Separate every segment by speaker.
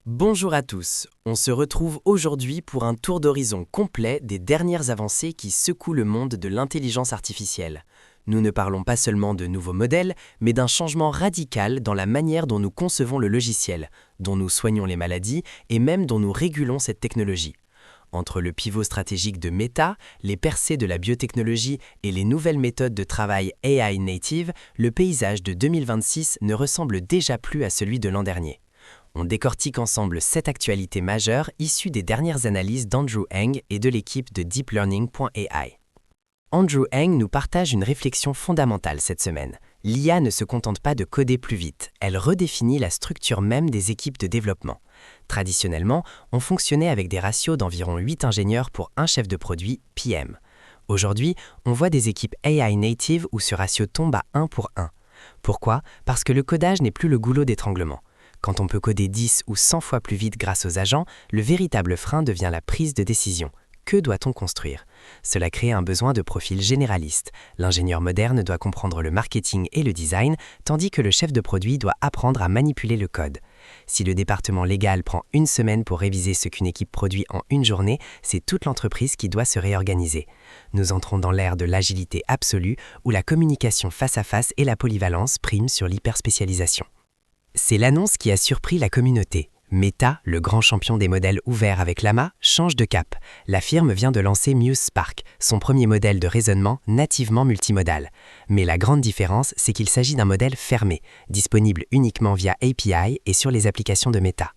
Speaker 1: Bonjour à tous, on se retrouve aujourd'hui pour un tour d'horizon complet des dernières avancées qui secouent le monde de l'intelligence artificielle. Nous ne parlons pas seulement de nouveaux modèles, mais d'un changement radical dans la manière dont nous concevons le logiciel, dont nous soignons les maladies et même dont nous régulons cette technologie. Entre le pivot stratégique de Meta, les percées de la biotechnologie et les nouvelles méthodes de travail AI native, le paysage de 2026 ne ressemble déjà plus à celui de l'an dernier. On décortique ensemble 7 actualités majeures issues des dernières analyses d'Andrew Ng et de l'équipe de deeplearning.ai. Andrew Ng nous partage une réflexion fondamentale cette semaine. L'IA ne se contente pas de coder plus vite, elle redéfinit la structure même des équipes de développement. Traditionnellement, on fonctionnait avec des ratios d'environ 8 ingénieurs pour un chef de produit PM. Aujourd'hui, on voit des équipes AI native où ce ratio tombe à 1 pour 1. Pourquoi ? Parce que le codage n'est plus le goulot d'étranglement. Quand on peut coder 10 ou 100 fois plus vite grâce aux agents, le véritable frein devient la prise de décision. Que doit-on construire ? Cela crée un besoin de profil généraliste. L'ingénieur moderne doit comprendre le marketing et le design, tandis que le chef de produit doit apprendre à manipuler le code. Si le département légal prend une semaine pour réviser ce qu'une équipe produit en une journée, c'est toute l'entreprise qui doit se réorganiser. Nous entrons dans l'ère de l'agilité absolue, où la communication face à face et la polyvalence priment sur l'hyperspécialisation. C'est l'annonce qui a surpris la communauté. Meta, le grand champion des modèles ouverts avec Llama, change de cap. La firme vient de lancer Muse Spark, son premier modèle de raisonnement nativement multimodal. Mais la grande différence, c'est qu'il s'agit d'un modèle fermé, disponible uniquement via API et sur les applications de Meta.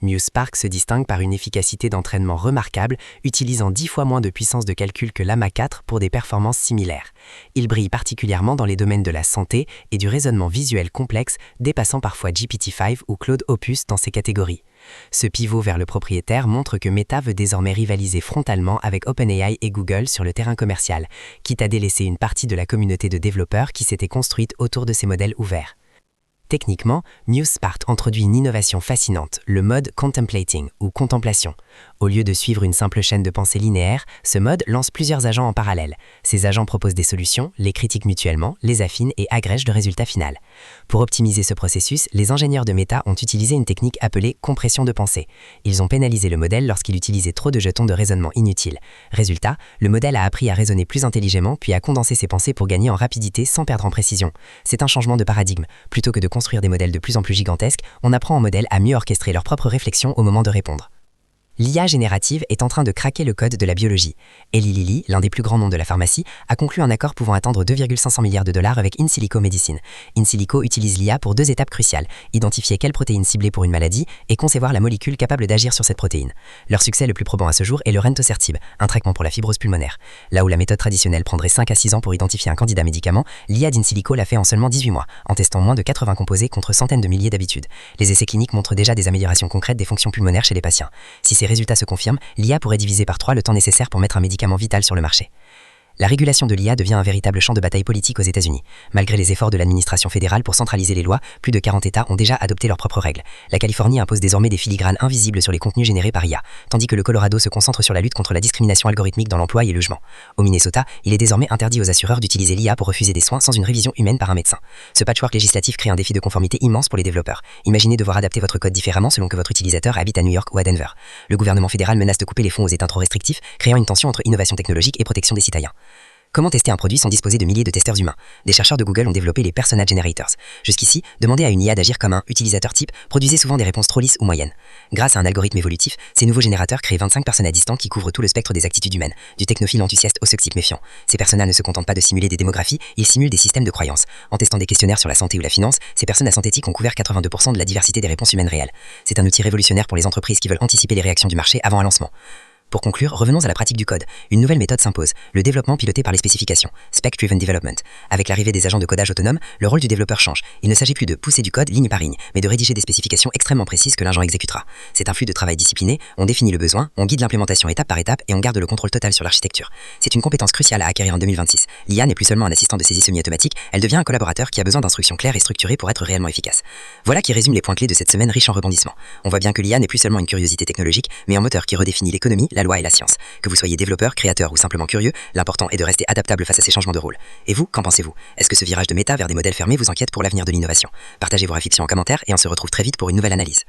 Speaker 1: Muse Spark se distingue par une efficacité d'entraînement remarquable, utilisant 10 fois moins de puissance de calcul que Llama 4 pour des performances similaires. Il brille particulièrement dans les domaines de la santé et du raisonnement visuel complexe, dépassant parfois GPT-5 ou Claude Opus dans ces catégories. Ce pivot vers le propriétaire montre que Meta veut désormais rivaliser frontalement avec OpenAI et Google sur le terrain commercial, quitte à délaisser une partie de la communauté de développeurs qui s'était construite autour de ces modèles ouverts. Techniquement, Muse Spark introduit une innovation fascinante, le mode Contemplating ou Contemplation. Au lieu de suivre une simple chaîne de pensée linéaire, ce mode lance plusieurs agents en parallèle. Ces agents proposent des solutions, les critiquent mutuellement, les affinent et agrègent le résultat final. Pour optimiser ce processus, les ingénieurs de Meta ont utilisé une technique appelée compression de pensée. Ils ont pénalisé le modèle lorsqu'il utilisait trop de jetons de raisonnement inutiles. Résultat, le modèle a appris à raisonner plus intelligemment puis à condenser ses pensées pour gagner en rapidité sans perdre en précision. C'est un changement de paradigme. Plutôt que de construire des modèles de plus en plus gigantesques, on apprend aux modèles à mieux orchestrer leurs propres réflexions au moment de répondre. L'IA générative est en train de craquer le code de la biologie. Eli Lilly, l'un des plus grands noms de la pharmacie, a conclu un accord pouvant atteindre 2,500 milliards de dollars avec InSilico Medicine. InSilico utilise l'IA pour 2 étapes cruciales, identifier quelle protéine cibler pour une maladie et concevoir la molécule capable d'agir sur cette protéine. Leur succès le plus probant à ce jour est le Rentocertib, un traitement pour la fibrose pulmonaire. Là où la méthode traditionnelle prendrait 5 à 6 ans pour identifier un candidat médicament, l'IA d'InSilico l'a fait en seulement 18 mois, en testant moins de 80 composés contre centaines de milliers d'habitudes. Les essais cliniques montrent déjà des améliorations concrètes des fonctions pulmonaires chez les patients. Si ces résultats se confirment, l'IA pourrait diviser par 3 le temps nécessaire pour mettre un médicament vital sur le marché. La régulation de l'IA devient un véritable champ de bataille politique aux États-Unis. Malgré les efforts de l'administration fédérale pour centraliser les lois, plus de 40 États ont déjà adopté leurs propres règles. La Californie impose désormais des filigranes invisibles sur les contenus générés par IA, tandis que le Colorado se concentre sur la lutte contre la discrimination algorithmique dans l'emploi et le logement. Au Minnesota, il est désormais interdit aux assureurs d'utiliser l'IA pour refuser des soins sans une révision humaine par un médecin. Ce patchwork législatif crée un défi de conformité immense pour les développeurs. Imaginez devoir adapter votre code différemment selon que votre utilisateur habite à New York ou à Denver. Le gouvernement fédéral menace de couper les fonds aux États trop restrictifs, créant une tension entre innovation technologique et protection des citoyens. Comment tester un produit sans disposer de milliers de testeurs humains ? Des chercheurs de Google ont développé les Persona Generators. Jusqu'ici, demander à une IA d'agir comme un utilisateur type produisait souvent des réponses trop lisses ou moyennes. Grâce à un algorithme évolutif, ces nouveaux générateurs créent 25 personas distants qui couvrent tout le spectre des attitudes humaines, du technophile enthousiaste au sceptique méfiant. Ces personas ne se contentent pas de simuler des démographies, ils simulent des systèmes de croyances. En testant des questionnaires sur la santé ou la finance, ces personas synthétiques ont couvert 82% de la diversité des réponses humaines réelles. C'est un outil révolutionnaire pour les entreprises qui veulent anticiper les réactions du marché avant un lancement. Pour conclure, revenons à la pratique du code. Une nouvelle méthode s'impose, le développement piloté par les spécifications, Spec-Driven Development. Avec l'arrivée des agents de codage autonomes, le rôle du développeur change. Il ne s'agit plus de pousser du code ligne par ligne, mais de rédiger des spécifications extrêmement précises que l'agent exécutera. C'est un flux de travail discipliné, on définit le besoin, on guide l'implémentation étape par étape et on garde le contrôle total sur l'architecture. C'est une compétence cruciale à acquérir en 2026. L'IA n'est plus seulement un assistant de saisie semi-automatique, elle devient un collaborateur qui a besoin d'instructions claires et structurées pour être réellement efficace. Voilà qui résume les points clés de cette semaine riche en rebondissements. On voit bien que l'IA n'est plus seulement une curiosité technologique, mais un moteur qui redéfinit l'économie, la loi et la science. Que vous soyez développeur, créateur ou simplement curieux, l'important est de rester adaptable face à ces changements de rôle. Et vous, qu'en pensez-vous ? Est-ce que ce virage de Meta vers des modèles fermés vous inquiète pour l'avenir de l'innovation ? Partagez vos réflexions en commentaire et on se retrouve très vite pour une nouvelle analyse.